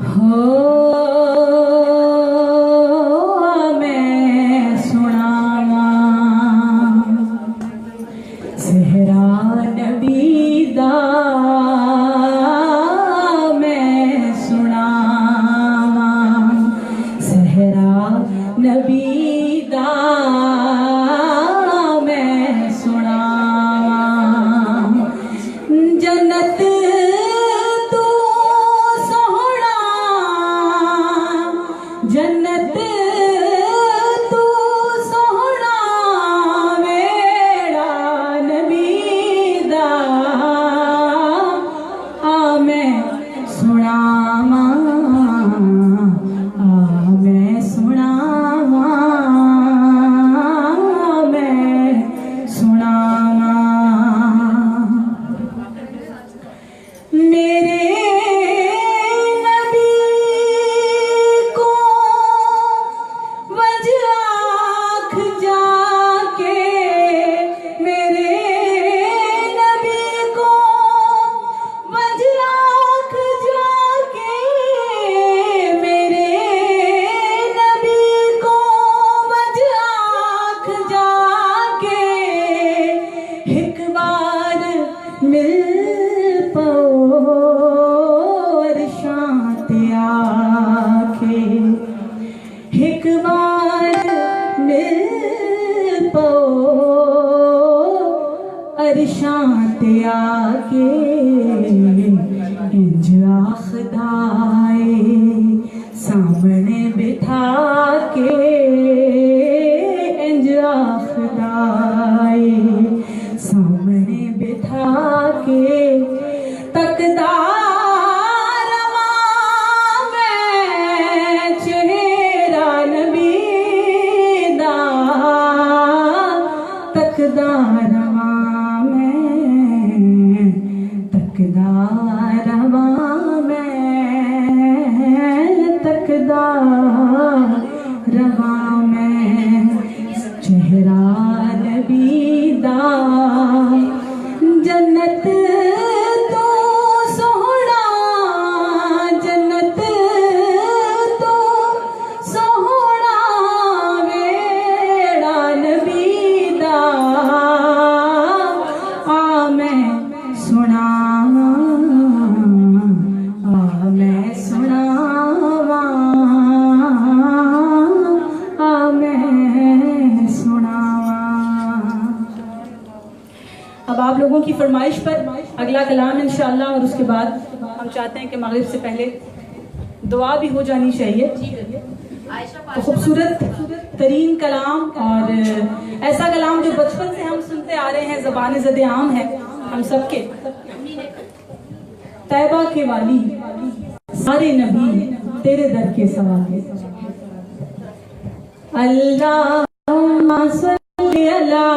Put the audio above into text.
हो मैं सुनावा सहरा नबी दा, मैं सुनावा सहरा नबी दा, मैं सुनावा जन्नत जन्नत तू सोहना मेरा नबी दा, आ मैं सुनावा, आ मैं सुनावा, मैं सुनावा मेरे मिल पौर शांत आखे, एक बार मिल पौर शांत आके इंज आखदाए सामने बिठा के, इंज आखदाए सामने बिठा के तकदा रवा मैं चेहरा नबी दा, तकदा रवा मैं, तकदा रवा मैं, तकदा रवा मैं चेहरा नबी दा, जन्नत तो सोहना, जन्नत तो सोहना मेरा नबी दा, आ मैं सुनावा, आ मैं सुनावा, आ मैं सुनावा। अब आप लोगों की फरमाइश पर अगला कलाम इंशाअल्लाह, और उसके बाद हम चाहते हैं कि मगरिब से पहले दुआ भी हो जानी चाहिए। तो खूबसूरत तरीन कलाम, और ऐसा कलाम जो बचपन से हम सुनते आ रहे हैं, ज़बान ज़द आम है हम सबके। तैबा के वाली सारे नबी तेरे दर के सवाल। अल्लाहुम्मा सल्ली अला